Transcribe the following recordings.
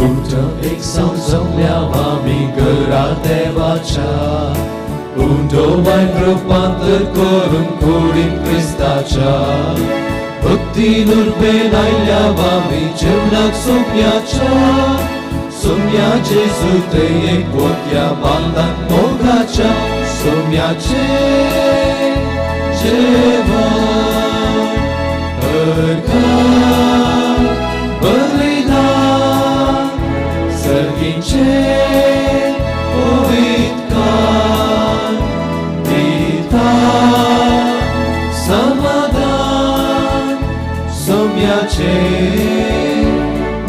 Buddha eksam zamyawami geradevacha Undowai propanter korum kurim Kristacha Bhakti nurbenailявami jevnak sumyacha Sumyache zute ekvotya bandan mogacha Sumyache jevan berkat belilah Sergince pohitkan kita samadan Sumyache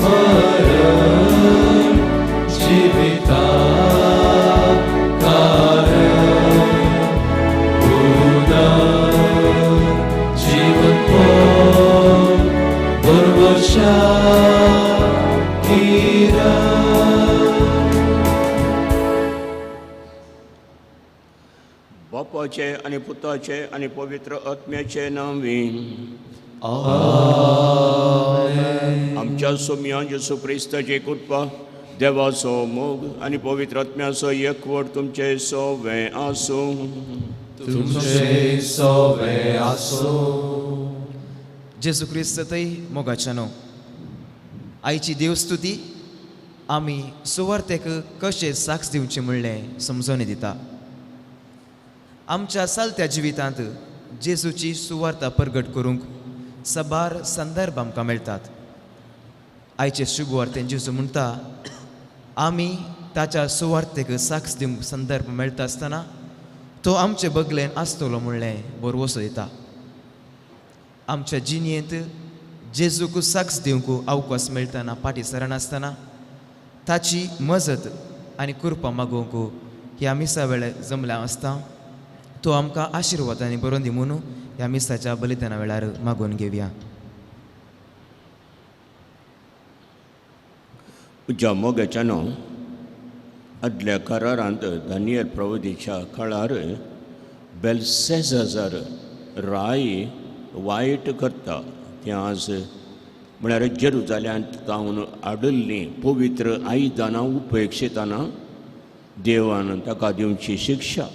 maren jivita karen Buddha jivan ko berwasya kira बापाचे आणि पुताचे आणि पवित्र आत्म्याचे नावी आमच्या सोम्या जेसू ख्रिस्ताची कृपा देवाचो मोग आणि पवित्र आत्म्याचो एकवट तुमचे सोवे आसू तुमचे सोवे आसो जेजू ख्रिस्त थंय मोगाच्यानो आयची देवस्तुती आमी सुवार्थेक कशें साक्ष दिवचें म्हणलें समजोन दिता आमच्या चलत्या जिवितांत जेजूची सुवार्ता प्रगट करूंक सबार संदर्भ आमकां मेळटात आयचे शुभवार्तेन जेजू म्हणटा आमी ताच्या सुवार्थेक साक्ष दिवंक संदर्भ मेळटा आसतना तो आमचे बगलेन आसतलो म्हणलें बरोवसो येता आमच्या जिणेंत जेजूक साक्ष दिवंक अवकाश मेळटना फाटी सरनासतना ताची मजत आनी कृपा मागोवंक ह्या मिसा वेळार जमल्या आसता तो आमकां आशिर्वादांनी बरोवन दी म्हणून ह्या मिसाच्या बलिदाना वेळार मागून घेवया उज्या मोगाच्यानो आदल्या करारांत दानियल प्रवदीच्या काळार बेलशेझार राय वायट करता तें आज म्हळ्यार जेरुजाल्यांत जावन आडल्लीं पवित्र आयदनां उपेक्षिताना देवान ताका दिवची शिक्षा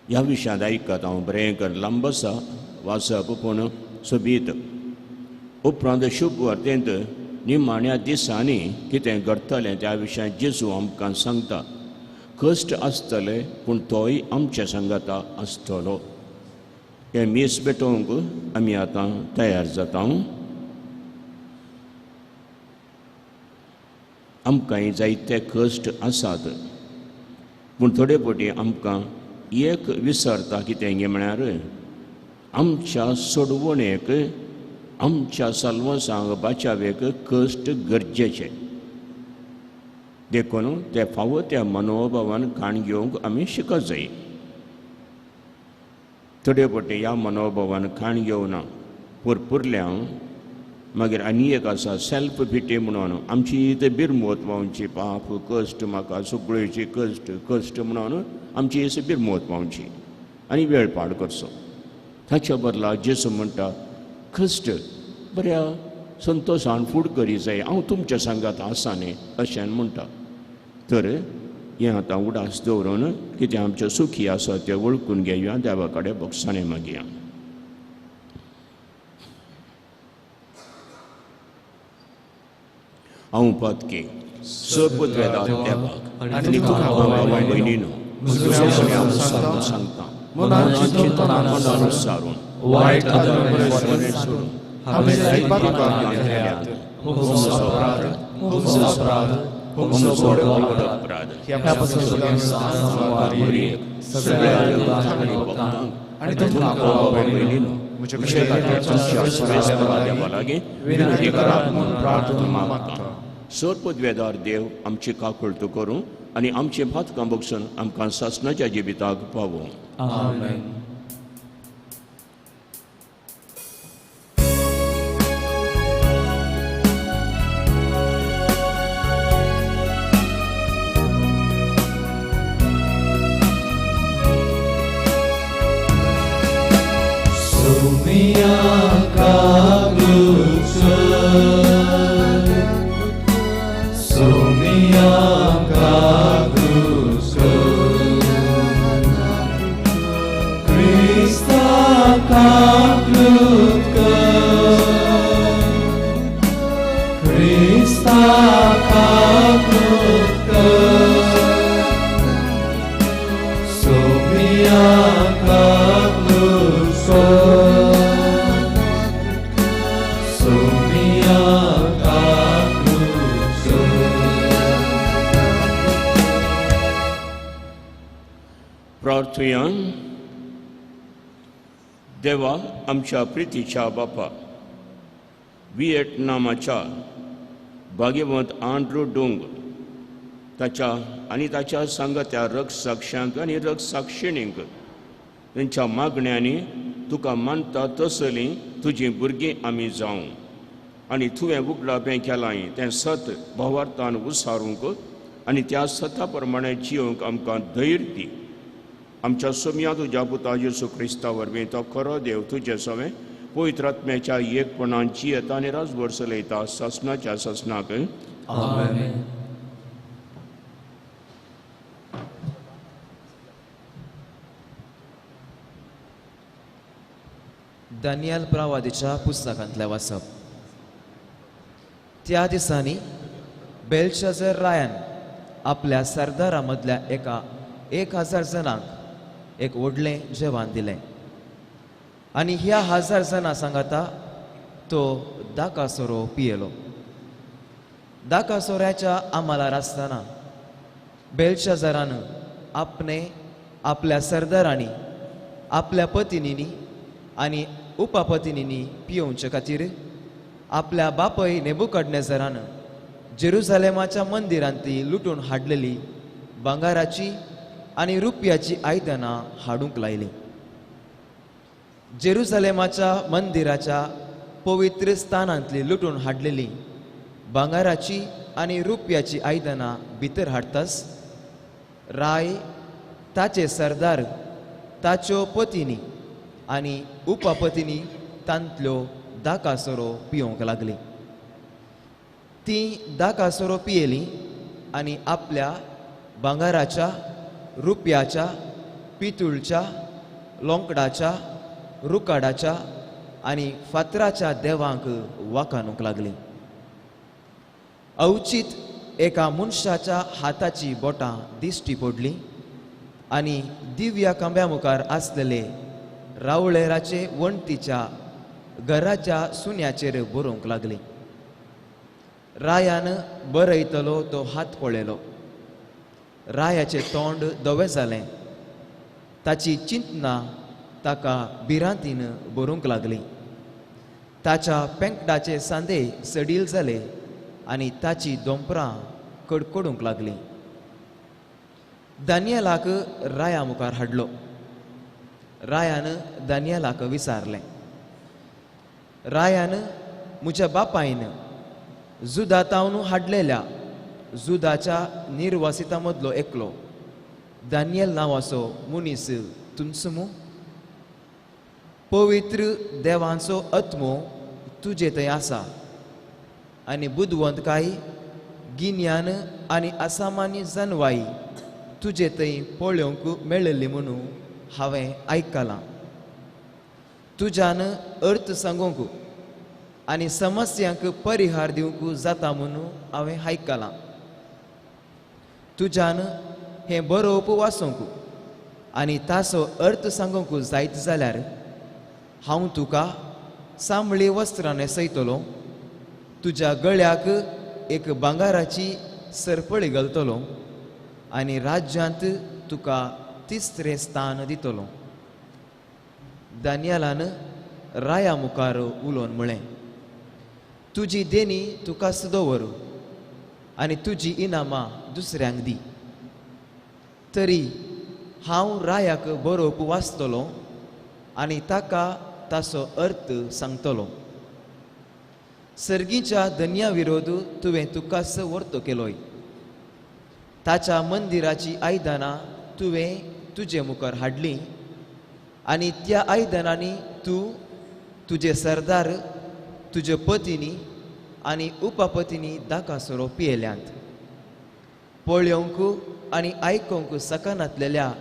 ह्या विशयांत आयकत हांव बरें लांब आसा वाचप पूण सोबीत उपरांत शुभ वार्तेंत निमाण्या दिसांनी कितें घडटलें त्या विशयांत जेजू आमकां सांगता कश्ट आसतले पूण तोय आमच्या सांगाता आसतलो हे मीस पेटोवंक आमी आतां तयार जाता आमकांय जायते कश्ट आसात पूण थोडे फावटी आमकां एक विसरता कितें गे म्हळ्यार आमच्या सोडवणेक आमच्या साल्वसांक बाचावेक कश्ट गरजेचे देखून ते फावो त्या मनोभावान काण घेवंक आमी शिकत जाय थोडे फावटी ह्या मनोभावान काण घेवना पुरपुरल्या मागीर आनी एक आसा सेल्फ पिटी म्हणून आमची ते बिरमोत पावची पाप कश्ट म्हाका सगळ्योची कश्ट म्हणून आमची अशी बिरमोत पावची आनी वेळ पाड करचो ताच्या बदला जेजू म्हणटा कश्ट बऱ्या संतोशान फूड करी जाय हांव तुमच्या सांगात आसा न्ही अशें म्हणटा तर हें आतां उडास दवरून कितें आमचें सुखी आसा तें वळखून घेवया देवा कडेन भोगसाणें मागया हांव पातकी सोपूत वेदांत देवाक आनी तुका भावा भयणीनो सांगता मनाची चिंतनां सारून वायट आदर सोडून आमी जायती पापां केल्यात अपराध ह्या पासून सगळ्या आनी भक्तांक आनी तुका भावा भयणीनो देवा लागीं विनंती करात म्हूण प्रार्थना मागता सोरपूत वेदार देव आमची काकूळट करूं आनी आमची भातकां बगसून आमकां सासणाच्या जिविताक पावों आमेन. प्रार्थूया. देवा आमच्या प्रितीच्या बापा, व्हिएटनामाच्या भाग्यवंत आंड्रू डोंग ताच्या आनी ताच्या सांगात्या रक्षसाक्षांक आनी रक्षसाक्षिणींक तांच्या मागण्यांनी तुका मानता तसलीं तुजीं भुरगीं आमी जावं आनी तुवें उगडापें केलां तें सत भावार्थान उसारूंक आनी त्या सता प्रमाणे जियोंक आमकां धैर्य दी. आमच्या सोम्या तुज्या पुता येसू क्रिस्ता वरवीं तो खरो देव तुजे सवें पवित्र आत्म्याच्या एकपणान जियेता आनी राजभर चलयता ससनाच्या ससनाक. आमेन. दानियल प्रवादीच्या पुस्तकांतलें वाचप. त्या दिसांनी बेलशाझर रायान आपल्या सरदारा मदल्या एका 1000 जणांक एक व्हडलें जेवण दिलें आनी ह्या 1000 जणां सांगाता तो दाकासोरो पियेलो. दाकासोऱ्याच्या आमालार आसतना बेलशाझरान आपल्या सरदारांनी आपल्या पत्नींनी आनी उपपत्नींनी पियोवचे खातीर आपल्या बापय नेबुकदनेझरान जेरुसलेमाच्या मंदिरांतली लुटून हाडलेली भांगाराची आनी रुपयाची आयदनां हाडूंक लायली. जेरुसलेमाच्या मंदिराच्या पवित्र स्थानांतली लुटून हाडलेली भांगाराची आनी रुपयाची आयदनां भितर हाडटास राय, ताचे सरदार, ताच्यो पत्नी आनी उपपत्नी तांतल्यो दाकासोरो पियोंक लागली. ती दाकासोरो पियेली आनी आपल्या भांगाराच्या, रुपयाच्या, पितूळच्या, लोंकडाच्या, रुकाडाच्या आनी फातराच्या देवांक वाखाणूंक लागली. अवचित एका मनशाच्या हाताची बोटां दिश्टी पडली आनी दिव्या खांब्या मुखार आसलेले रावळेराचे वणटीच्या घराच्या सुन्याचेर बरोवंक लागली. रायान बरयतलो तो हात पळयलो. रायाचें तोंड धवें जालें. ताची चिंतना ताका भिरांतीन बरोवंक लागली. ताच्या पेंकडाचे सांदे सडील जाले आनी ताची दोंपरां कडकडूंक लागली. दानियेलाक राया मुखार हाडलो. रायान दानियेलाक विचारलें, रायान म्हज्या बापायन जुदांतावन हाडलेल्या जुदाच्या निर्वासितां मदलो एकलो दानियल नांवाचो मनीस तुमचो? पवित्र देवांचो आत्मो तुजे थंय आसा आनी बुदवंतकाय, गिन्यान आनी असामान्य जानवाई तुजे थंय पळोवंक मेळिल्ली म्हणून हांवें आयकलां. तुज्यान अर्थ सांगूंक आनी समस्यांक परिहार दिवंक जाता म्हणून हांवें आयकलां. तुज्यान हें बरोवप वाचूंक आनी ताचो अर्थ सांगूंक जायत जाल्यार हांव तुका सांबळी वस्त्रां न्हेसयतलो, तुज्या गळ्याक एक भांगाराची सरपळी घालतलो आनी राज्यांत तुका 3रे स्थान दितलो. दानियेलान राया मुखार उलोवन म्हळें, तुजी देणी तुकाच दवर आनी तुजी इनामां दुसऱ्यांक दी. तरी हांव रायाक बरोवप वाचतलो आनी ताका ताचो अर्थ सांगतलो. सर्गीच्या धन्या विरोध तुवें तुकाच वर्त केलोय. ताच्या मंदिराची आयदनां तुवें तुजे मुखार हाडली आनी त्या आयदनांनी तूं, तुजे सरदार, तुजे पत्नी आनी उपपत्नी दाकासोरो पियेल्यांत. पळोवंक आनी आयकूंक सकनातलेल्या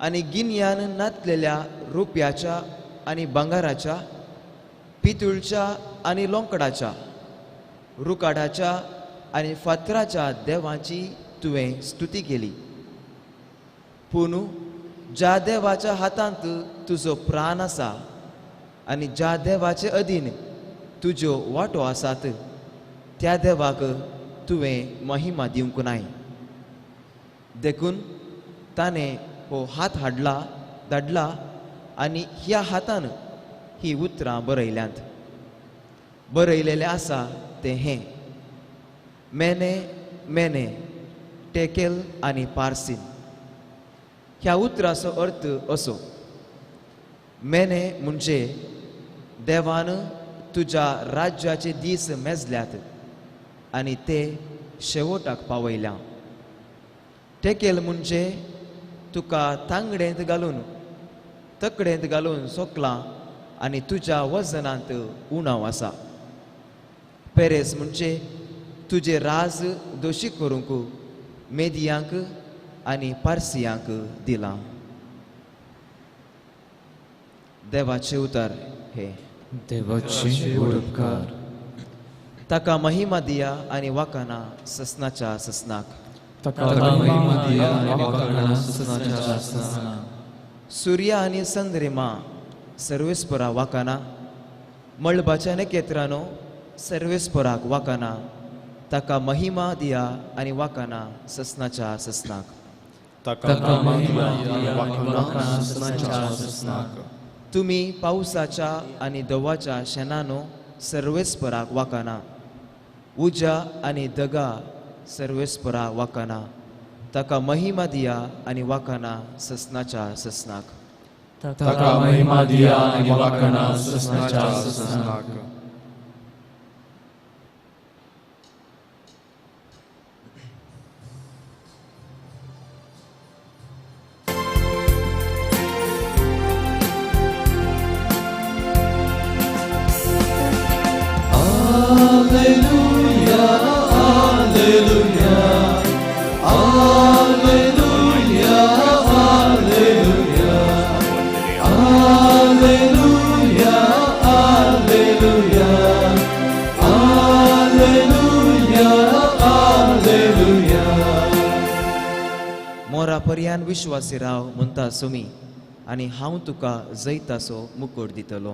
आनी गिन्यान नातलेल्या रुपयाच्या आनी भांगाराच्या, पितूळच्या आनी लोंकडाच्या, रुकाडाच्या आनी फातराच्या देवाची तुवें स्तुती केली. पूण ज्या देवाच्या हातांत तुजो प्राण आसा आनी ज्या देवाचे अधीन तुज्यो वाटो आसात त्या देवाक तुवें महिमा दिवंक नाय. देखून ताणें हो हात धाडला आनी ह्या हातान ही उतरां बरयल्यांत. बरयलेलें आसा तें हें: मेने मेने टेकेल आनी पार्सीन. ह्या उतराचो अर्थ असो: मेने म्हणजे देवान तुज्या राज्याचे दीस मेजल्यात आनी ते शेवटाक पावयल्या. टेकेल म्हणजे तुका तांगडेंत घालून तकडेंत घालून सोकलां आनी तुज्या वजनांत उणाव आसा. पेरेस म्हणजे तुजे राज दोशी करूंक मेदियांक आनी पार्सियांक दिलां. देवाचे उतर हे. देवाचे उपकार. ताका महिमा दिया आनी वाकाना ससनाच्या ससनाक. ताका महिमा दिया आनी वाकाना ससनाच्या ससनाक. सूर्य आनी चंद्रिमा सर्वेस्परा वाकाना. मळबाच्या नखेत्रांनो सर्वेस्पराक वाकाना. ताका महिमा दिया आनी वाकाना ससनाच्या ससनाक. ताका महिमा दिया आनी वाकाना ससनाच्या ससनाक. तुमी पावसाच्या आनी दवाच्या शेणानो सर्वेस्पराक वाकाना. उजा आनी दगा सर्वेस्पराक वाकाना. ताका महिमा दिया आनी वाकाना ससनाच्या ससनाक. ताका महिमा दिया आनी वाकाना ससनाच्या ससनाक. मोरा पर्यान विश्वासी राव म्हणटा सुमी आनी हांव तुका जैताचो मुकुट दितलो.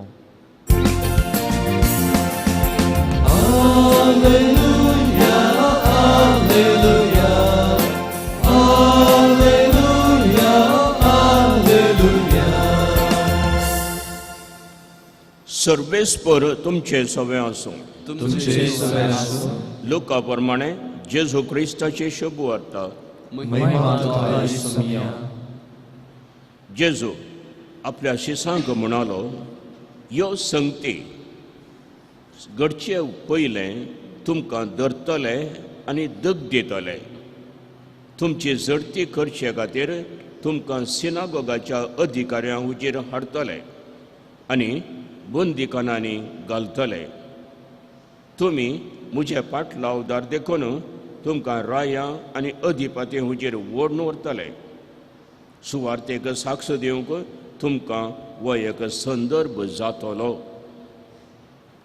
सर्वेस्पर तुमचे सवे आसूं. तुमचे सवे आसूं. लोका प्रमाणे जेजू क्रिस्ताचे शुभ वार्ता. महिमा तुका येसुमिया. जेजू आपल्या शिसांक म्हणालो, यो संगती घडचे पयलें तुमकां धरतले आनी दग दितले. तुमची झडती करचे खातीर तुमकां सिनागोगाच्या अधिकाऱ्यां हुजीर हाडटले आनी बंदिखान्यांनी घालतले. तुमी म्हजे पाटलावदार देखून तुमकां रायां आनी अधिपती हुजीर ओडून व्हरतले. सुवार्तेक साक्ष दिवंक तुमकां हो एक संदर्भ जातलो.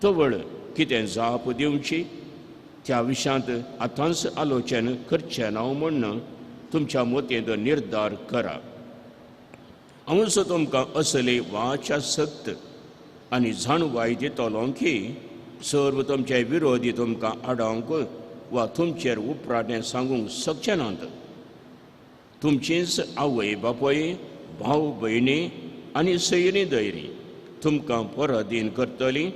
तवळ कितें जाप दिवची त्या विशयांत आतांच आलोचन करचें ना म्हण तुमच्या मतींत निर्धार करा. हांवच तुमकां असली वाचा सक्त आनी जाणवाय दितलो की सर्व तुमचे विरोधी तुमकां आडावंक वा तुमचेर उपराटें सांगूंक शकचे नात. तुमचींच आवय बापूय भाव भयणी आनी सयरी दैरी तुमकां पराधीन करतलीं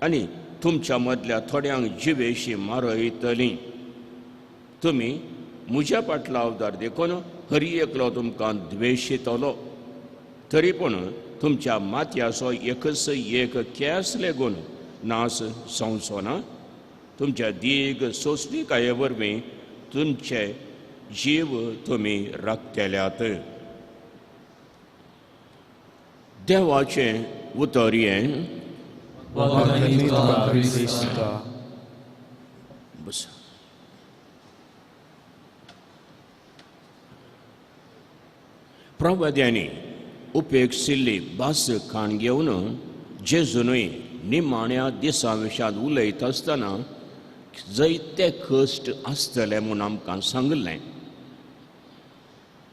आनी तुमच्या मदल्या थोड्यांक जिवेशी मारयतलीं. तुमी म्हज्या पाटलावदार देखून हर एकलो तुमकां द्वेशितलो. तरी पूण तुमच्या माथ्याचो एकच एक केस लेगून नास संवचो ना. तुमच्या दीग सोंसणिकाये वरवीं तुमचे जीव तुमी राखतल्यात. देवाचें उतर हें. बस. प्रवाद्यांनी उपेक्षिल्ली भास खाण घेवन जेजूनय निमाण्या दिसां विशांत उलयत आसतना जायते कश्ट आसतले म्हूण आमकां सांगलें.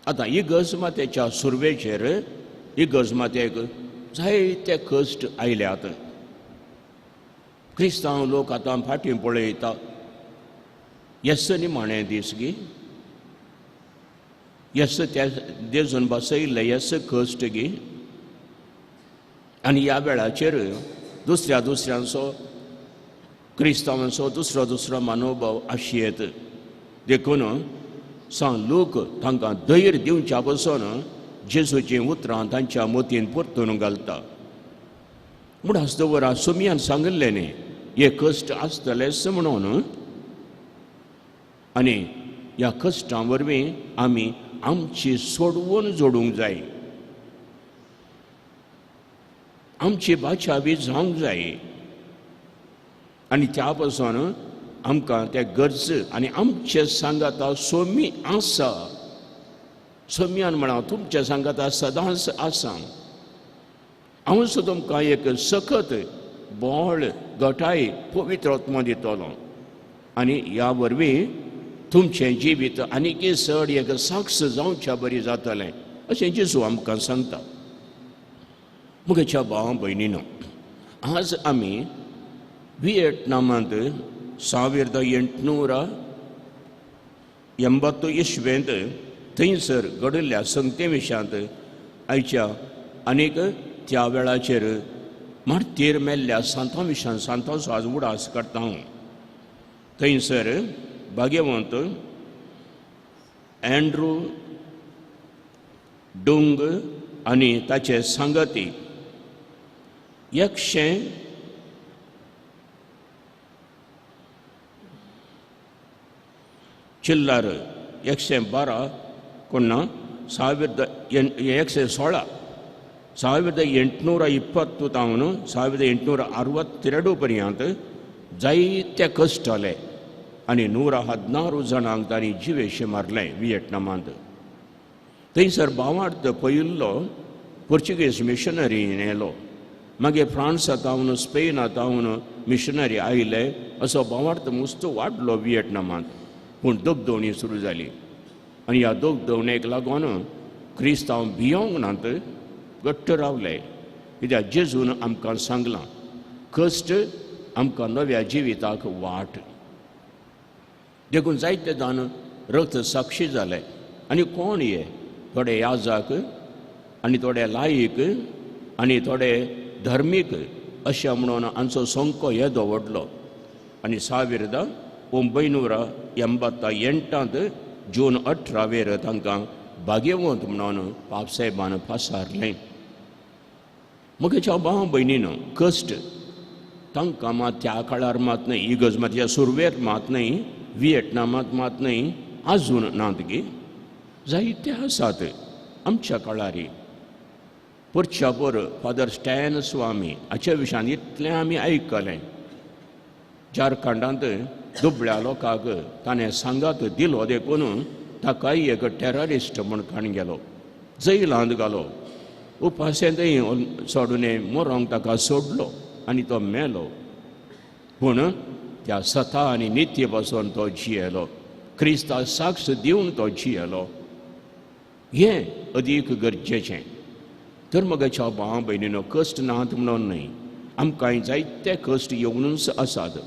आतां इगर्जमातेच्या सुरवेचेर इगर्जमातेक जायते कश्ट आयल्यात. क्रिस्तांव लोक आतां फाटीं पळयता येस निमाणे दीस गी येस त्या देजून बसयल्ले येस कश्ट गी आनी ह्या वेळाचेर दुसऱ्यांचो क्रिस्तांवांचो दुसरो मनोभाव आशयेत देखून लोक तांकां धैर्य दिवच्या पसून जेजूची उतरां तांच्या मोतीन परतून घालता. म्हूण आसता वरां सुमयान सांगलें न्ही हे कश्ट आसतलेच म्हणून आनी ह्या कश्टां वरवीं आमी आमची सोडवून जोडूंक जाय, आमची बाचावी जावंक जाय आनी त्या पासून आमकां ते गरज आनी आमचे सांगाता सोमी आसा. सोमयान म्हणा तुमच्या सांगाता सदांच आसा. हांव सुद्दां तुमकां एक सखत बोळ घटाय पवित्र आत्मा दितलो आनी ह्या वरवीं तुमचें जिवीत आनीक चड एक साक्ष जावच्या बरी जातलें अशें जेजू आमकां सांगता. मुखेच्या भाव भयणीनो, आज आमी व्हिएटनामांत 1880 इस्वेंत थंयसर घडिल्ल्या संगते विशयांत आयच्या आनीक त्या वेळाचेर मार्तीर मेल्ल्या सांतां विशयान सांतांचो आज उडास करता हांव. थंयसर भाग्यवंत एंड्रू डुंग आनी ताचे सांगती 100 चिल्लार 112 कोण 116 1820 तावन 1862 पर्यंत जायते कश्ट आले आनी 116 जाणांक तांणी जिवेशे मारले व्हिएटनामांत. थंयसर भावार्थ पयिल्लो पोर्चुगीज मिशनरी येयलो, मागीर फ्रांसांतावन स्पेनांतावन मिशनरी आयले. असो भावार्थ मस्त वाडलो व्हिएटनामांत. पूण दोगदवणी सुरू जाली आनी ह्या दोगदवणेक लागून क्रिस्तांव भियोंक नात, घट्ट रावले. कित्याक जेजून आमकां सांगलां कश्ट आमकां नव्या जिविताक वाट. देखून जायते जाण रक्त साक्षी जाले आनी कोण हे थोडे याजक आनी थोडे लायक आनी थोडे धर्मीक अशें म्हणून हांचो संको हे दवरलो. आनी 1988 जून 18 तांकां भाग्यवंत म्हणून बाबसाहेबान पासारलें. मुखेच्या भाव भयणीनो, कश्ट तांकां मात त्या काळार मात न्हय, इगर्जमातेच्या सुरवेर मात न्हय, व्हिएटनामांत मात न्हय, आजून नात गे, जायते आसात आमच्या काळार. परच्यापर फादर स्टॅन स्वामी हाच्या विशयान इतलें आमी आयकलें. झारखंडांत दुबळ्या लोकांक ताणें सांगात दिलो देखून ताकाय एक टेररिस्ट म्हूण काण गेलो, जैलांत घालो. उपासेंतय सोडून मोरोंक ताका सोडलो आनी तो मेलो. पूण त्या सता आनी नित्य पासून तो जियेलो, क्रिस्ताक साक्ष दिवन तो जियेलो. हें अदीक गरजेचें. तर म्हज्या भाव भयणीनो, कश्ट नात म्हणून न्हय, आमकांय जायते कश्ट येवनूच आसात.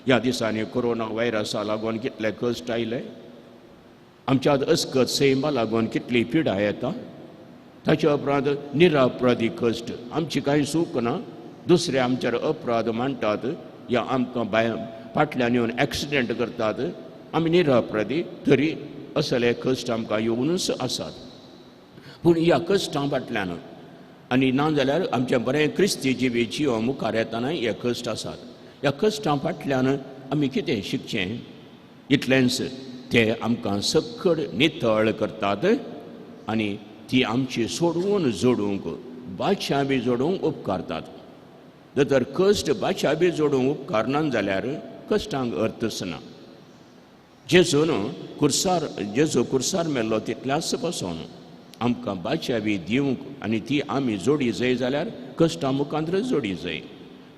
ह्या दिसांनी कोरोना व्हायरसा लागून कितले कश्ट आयले, आमच्या अस्कत सैमा लागून कितली पिडा येता. ताच्या उपरांत निरापराधी कश्ट, आमची कांय चूक ना, दुसरे आमचेर अपराध मांडटात या आमकां फाटल्यान येवन एक्सिडेंट करतात, आमी निरापराधी, तरी असले कश्ट आमकां येवनूच आसात. पूण ह्या कश्टां फाटल्यान आनी ना जाल्यार आमचें बरें क्रिस्ती जिवी जियो मुखार येताना हे कश्ट आसात. ह्या कश्टां फाटल्यान आमी कितें शिकचें? इतलेंच, ते आमकां सकड नितळ करतात आनी ती आमची सोडवून जोडूंक, बादशाह बी जोडूंक उपकारतात. जर कश्ट बादशाह बी जोडूंक उपकारना जाल्यार कश्टांक अर्थच ना. जेजू कुर्सार मेल्लो तितल्याच पासून आमकां बादशावी दिवंक आनी ती आमी जोडी जाय जाल्यार कश्टां मुखांतर जोडी जाय.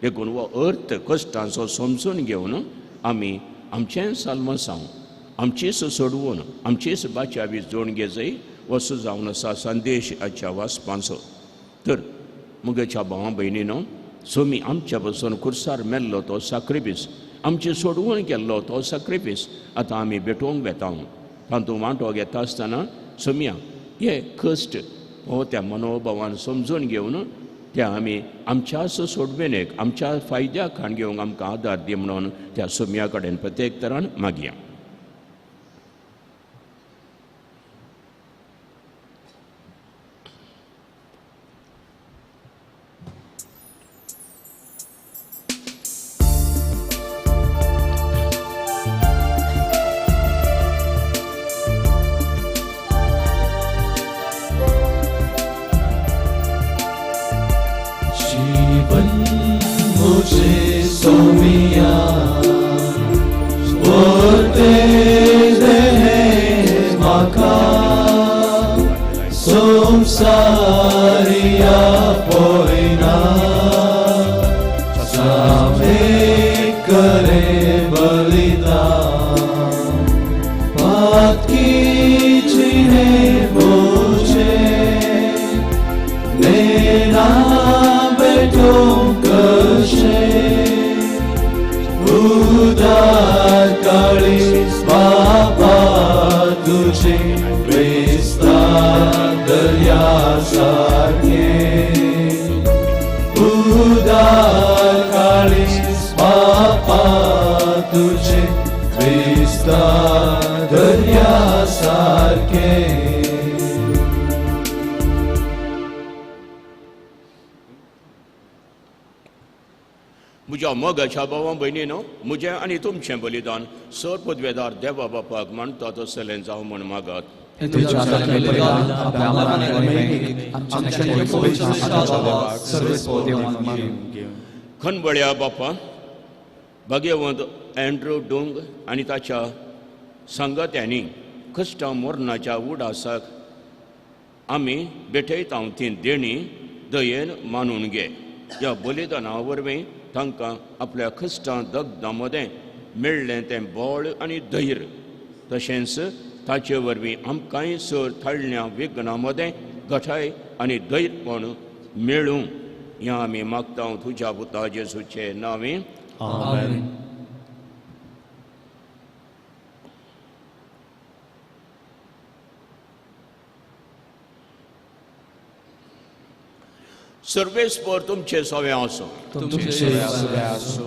देखून हो अर्थ कश्टांचो समजून घेवन आमी आमचें साल्मसांव आमचीच सोडवून आमचीच बाच्यावी जोड घेजय वस्तू जावन आसा संदेश आजच्या वाचपाचो. तर मुगेच्या भावा भयणीनो, सोमी आमच्या बसून खुर्सार मेल्लो तो सॅक्रिफीस, आमचे सोडवून केल्लो तो सॅक्रिफीस आतां आमी भेटोवंक वेता. तातूंत वांटो घेता आसतना सोम्या हे कश्ट हो त्या मनोभावान समजून घेवन त्या आमी आमच्याच सोडवेनेक आमच्या फायद्याक हाड घेवंक आमकां आदार दी म्हणून त्या सोम्या कडेन प्रत्येक तरान मागया. म्हज्या मोगाच्या भावा भयणीनो, म्हजें आनी तुमचें बलिदान सर पदवेदार देवा बापाक मानता तसलें जावं म्हण मागात. खनबळ्या बापा भगवंत एंड्रू डुंग आनी ताच्या संगत्यांनी कश्टां मरणाच्या उडासाक आमी भेटयता ती देणी दयेन मानून घे. ह्या बलिदाना वरवीं तांकां आपल्या कश्टां दगदां मदें मेळ्ळें तें बळ आनी धैर्य, तशेंच ताचे वरवीं आमकांय सर थाळण्या विघ्नां मदें घटाय आनी धैर्यपण मेळूं हें आमी मागता तुज्या पुता जेजूचे नांवे. आमेन. सर्वेस्पर तुमचे सवे आसो.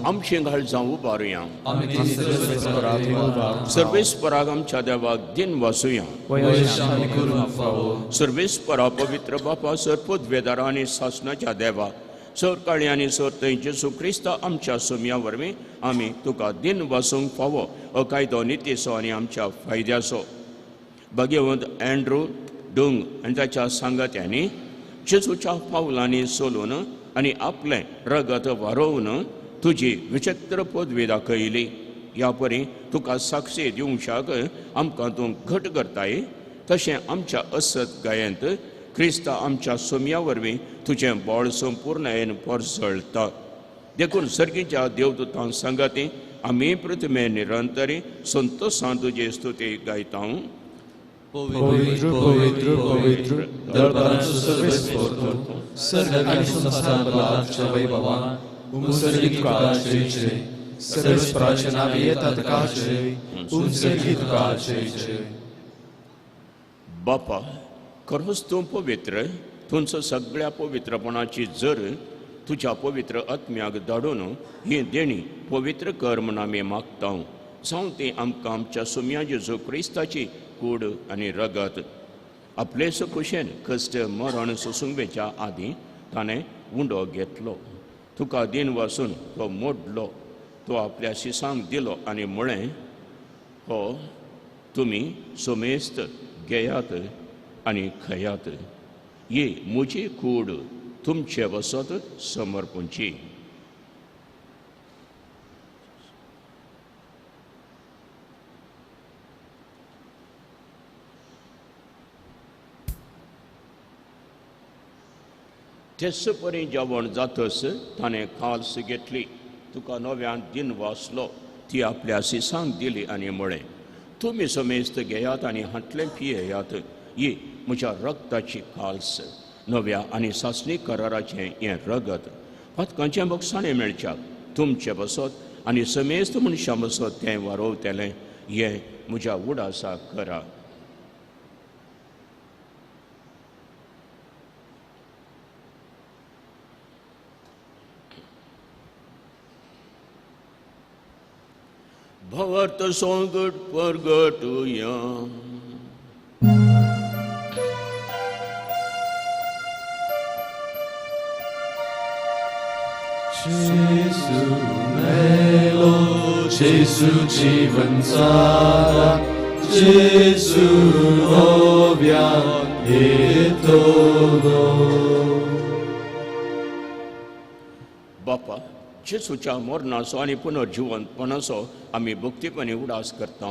आमची घाल जावं उबारुया. सर्वेस्पराक आमच्या देवाक दिन वासुया. सर्वेस्परा पवित्र बापा सर पदवेदारा आनी शासनाच्या देवा सर काळी आनी सर थंय जेजू क्रिस्ता आमच्या सोम्या वरवीं आमी तुका दिन वासूंक फावो हो कायदो नितीसो आनी आमच्या फायद्याचो. भगवंत एंड्रू डुंग आनी ताच्या सांगात्यांनी जेजूच्या पावलांनी सोलून आनी आपलें रगत वारोवन तुजी विचित्र पदवी दाखयली. ह्या परी तुका साक्षी दिवशाक आमकां तूं घट करताय. तशें आमच्या असत गायंत क्रिस्ता आमच्या सोम्या वरवीं तुजें बळ संपूर्णयेन परसळटा. देखून सर्गीच्या देवदूतां सांगाती आमी प्रथमे निरंतरी संतोषां तुजी स्तुती गायता. Păvitru, păvitru, păvitru, dărbaranțul सर्वेस्पर, सर्गाने संस्थान बलात चवै भगवान, उमसर्गित काळचे, सर्वेस्पराचे नावे येतात काळचे, उमसर्गित काळचे. बापा, खरोच तूं पवित्र, तुमचं सगळ्या पवित्रपणाची जर तुझ्या पवित्र आत्म्याक धाडून ही देणी पवित्र कर म्हूण आमी मागता. जावं ती आमकां आमच्या सोम्या जेजू क्रिस्ताची कूड आनी रगत आपलेच कुशेन कश्ट मरण सोसूंगेच्या आदीं ताणें उंडो घेतलो. तुका दिन वासून तो मोडलो, तो आपल्या शिसांक दिलो आनी म्हळें, हो तुमी सोमेस्त घेयात आनी खयात. ही म्हजी कूड तुमचे वसत समर्पूंची. तेच परी जेवण जातस ताणें काल्स घेतली. तुका नव्यान दिन वासलो, ती आपल्या सिसांक दिली आनी म्हळें, तुमी समेस्त घेयात आनी हातले पियेयात, ही म्हज्या रक्ताची काल्स, नव्या आनी सासणी कराराचें हें रगत. पातकांचें मोगसाणें मेळच्याक तुमचे बसत आनी समेस्त मनशां बसत तें वारोवतेलें, हें म्हज्या उडासाक करा. भवत सोंगट परगटुया. Jesu melo, Jesu जीवनसारा, Jesu नव्या येतलो. बापा, जेसूच्या मरणाचो आनी पुनर्जीवनपणाचो आमी भक्तीपणी उडास करता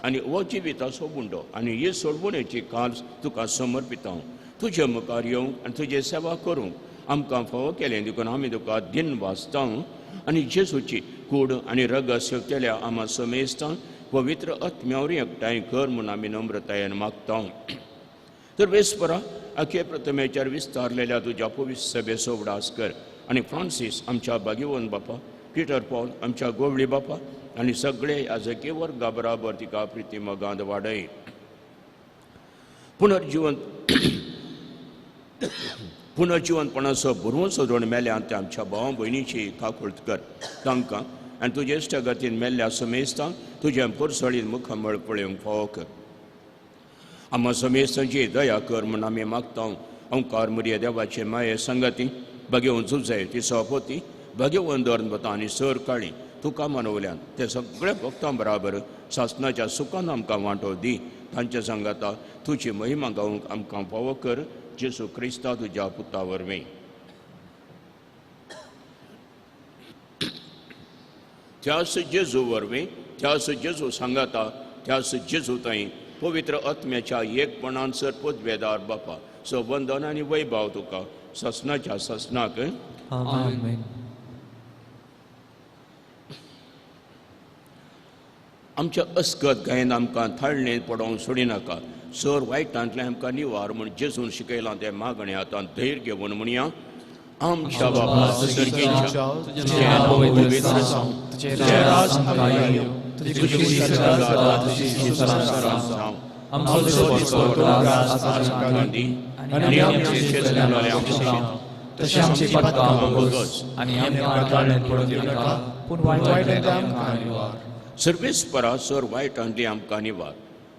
आनी हो जिविताचो गुंडो आनी ही सोडवणेची काल्स तुका समर्पिता. तुजे मुखार येवंक आनी तुजी सेवा करूंक आमकां फावो केलें देखून आमी तुका दिन वाचता आनी जेसूची कूड आनी रगत सेवतेल्या आमा समेस्ता पवित्र आत्म्यावर एकठांय कर म्हूण आमी नम्रतायेन मागता. तर वेस्परा अखे प्रथमेचेर विस्तारलेल्या तुज्या पवित्र सभेचो उडास कर आनी फ्रांसीस आमच्या भाग्यवन बापा, पिटर पॉल आमच्या गोवळी बापा आनी सगळे याजकी वर्गा बराबर तिका प्रिती मोगांत वाडय. पुनर्जीवनपणाचो बुरवो सोदून मेल्यान ते आमच्या भावा भयणीची काकुळट कर तांकां आनी तुजे इश्ट गतीन मेल्ल्या समेस्तांक तुज्या परसळीन मुखामळ पळोवंक फावो कर. आम्हा समेस्तांची दया कर म्हूण आमी मागता. ओंकार मुरये देवाचे माये संगती, भगवंत झुजाय ती सभापती, भगवंत धर्मता आनी सर काळी तुका मनवल्यान ते सगळे भक्तां बराबर सासणाच्या सुखान आमकां वांटो दी. तांच्या सांगाता तुजी महिमा गावंक आमकां फावो कर. जेसू क्रिस्ता तुज्या पुता वरवीं. त्याच जेजू वरवीं, त्याच जेजू सांगाता, त्याच जेजू थंय पवित्र आत्म्याच्या एकपणान सरपत वेदार बापा वंदन आनी वैभाव तुका ससनाच्या ससनाक. आमेन. आमच्या अस्कत गायन आमकां थाळणेंत पडोवंक सोडिनाका. सर वायटांतले आमकां निवार म्हूण जेजून शिकयलां तें मागणें आतां धैर्य घेवन म्हणया. आमच्या बाबा सर्गीच्या तुझे नाव पवित्र जावं, तुझे राज आमकां येवं, तुझी खुशी सदांच तशी संसारांत जावं. आमचो दिवसभर रास आमकां दी आनी आमचे शेजाऱ्याक आमकां तशें आमची पातकां मागोस आनी आमकां थाळणेंत पडूंक दिनाका, पूण वायटांतल्यान आमकां निवार. सर्वेस्परा सर वायटांतली आमकां निवार.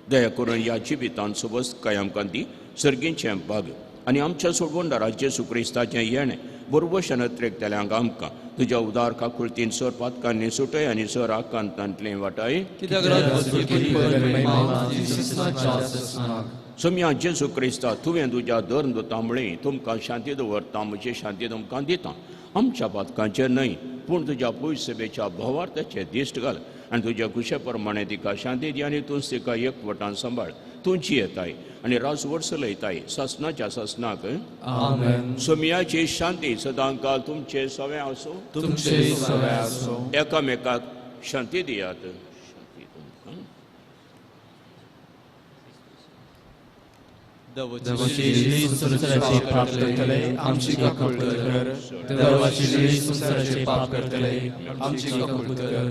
दया करून ह्या जिवितांत सबस काय आमकां दी. सर्गींचें भाग आनी आमच्या सोडवणदारा जेसू क्रिस्ताचें येणें बरोबर तेल्यांक आमकां तुज्या उदार काकुळतीन सर पातकांनी सुटय आनी सर आकांतांतलें वाटाय. सम्या जेसू क्रिस्ता तुवें तुज्या धर्म तांबळी तुमकां शांती दवरता, म्हजी शांती तुमकां दिता. आमच्या पातकांचेर न्हय पूण तुज्या पवित्र सभेच्या भोवार्थाचेर दिश्ट घाल आनी तुज्या कुशे प्रमाणे तिका शांती दी आनी तूंच तिका एकवटान सांबाळ. तुमची येताय आनी राजवर्स लयताय ससनाच्या ससनाक. आमेन. सोम्याची शांती सदांकाल तुमचे सवे आसूं. तुमचे सवे आसूं. एकामेकाक शांती दियात. शांती तुमकां. देवाची सुसराचे पाप करतले आमची काकुळट कर. देवाची सुसराचे पाप करतले आमची काकुळट कर.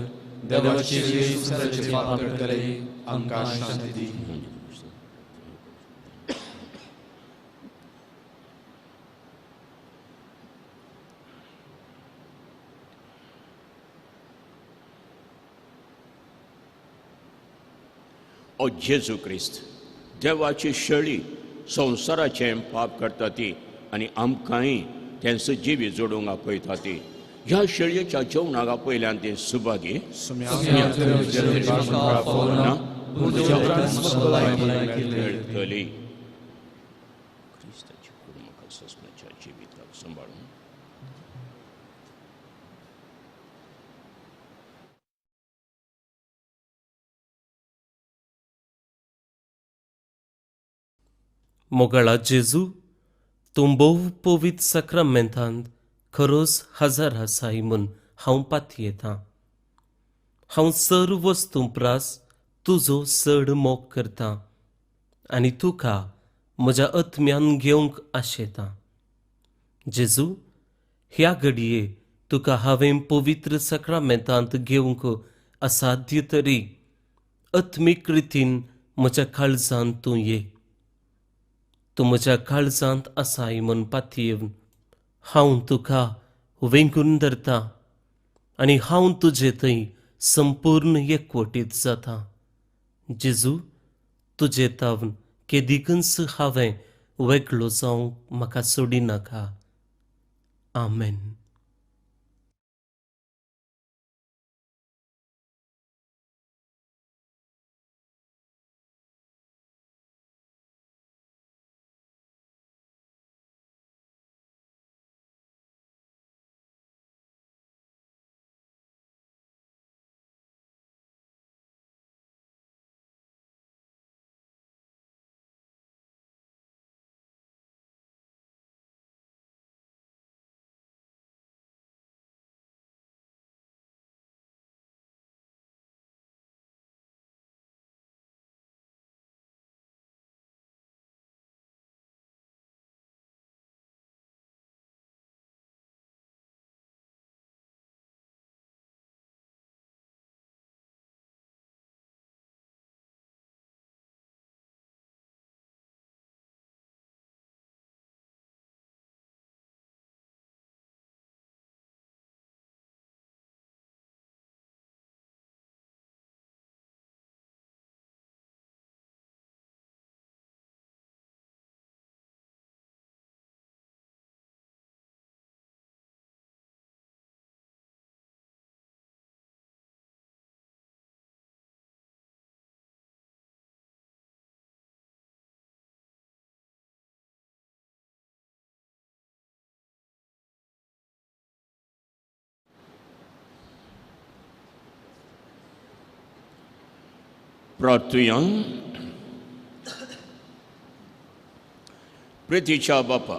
देवाची सुसराचे पाप करतले आमकां शांती दी. ओ जेजू क्रिस्त, देवाची शेळी संवसाराचें पाप करता ती आनी आमकांय तेंचो जिवी जोडूंक आपयता ती. ह्या शेळयेच्या जेवणाक आपयल्यान ती सुभागी खेळटली. क्रिस्ताची कुर्मका ससनाच्या जिविताक सांबाळून मोगळा जेजू, तूं भोव पवित्र सक्रामेंतांत खरोच हजर आसाय म्हूण हांव पातयेतां. हांव सर्व वस्तूंपरास तुजो चड मोग करतां आनी तुका म्हज्या आत्म्यान घेवंक आशेतां. जेजू, ह्या घडये तुका हांवें पवित्र सक्रामेंतांत घेवंक असाध्य तरी आत्मीक रितीन म्हज्या काळजांत तूं ये. तूं म्हज्या काळजांत आसाय म्हूण पातयेवन हांव तुका वेंगून धरतां आनी हांव तुजे थंय संपूर्ण एकवटीत जातां. जेजू, तुजे तावन केदिकच हांवें वेगळो जावंक म्हाका सोडिनाका. आमेन. प्रार्थुया. प्रितीच्या बापा,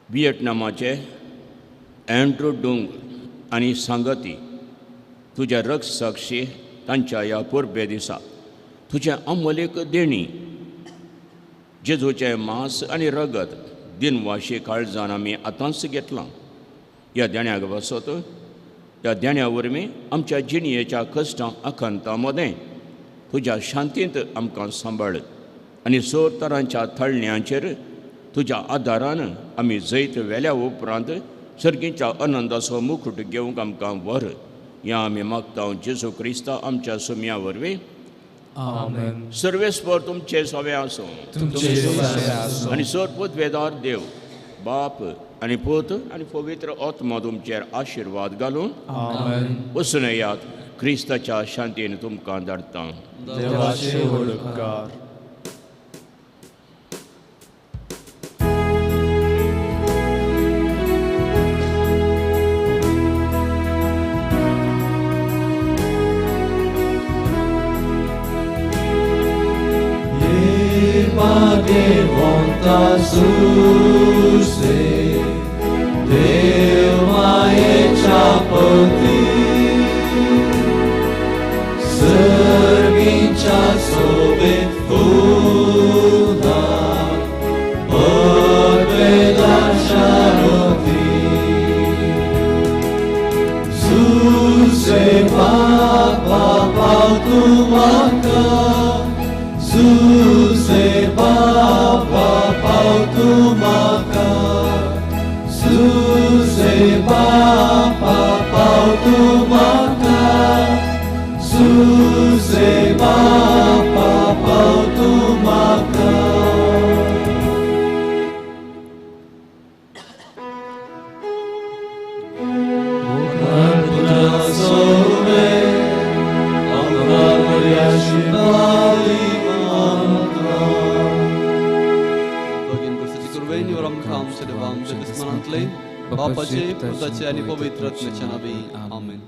व्हिएटनामाचे अँड्रू डुंग आनी सांगती तुज्या रक्त साक्षी तांच्या ह्या पुरबे दिसा तुजें अमोलेक देणी जेजूचें मांस आनी रगत दिनवाशी काळजान आमी आतांच घेतलां. ह्या देण्याक वसत त्या देण्या वरवीं आमच्या जिणयेच्या कश्टां अखंता मदें तुज्या शांतींत आमकां सांबाळ आनी सोर तरांच्या थळण्यांचेर तुज्या आदारान आमी जैत वेल्या उपरांत सर्गीच्या आनंदाचो मुकुट घेवंक आमकां व्हर. हें आमी मागता जेजू क्रिस्ता आमच्या सुम्या वरवीं. आमेन. सर्वेस्पर तुमचे सवे आसूं आनी सोरपूत वेदार देव बाप आनी पूत आनी पवित्र आत्मा तुमचेर आशिर्वाद घालून आमेन. वचून येयात. क्रिस्ताच्या शांतीन तुमकां धाडटा. देवाचे उपकार. बापाचे, पुताचे आणि पवित्र आत्म्याच्या नावे. आमेन.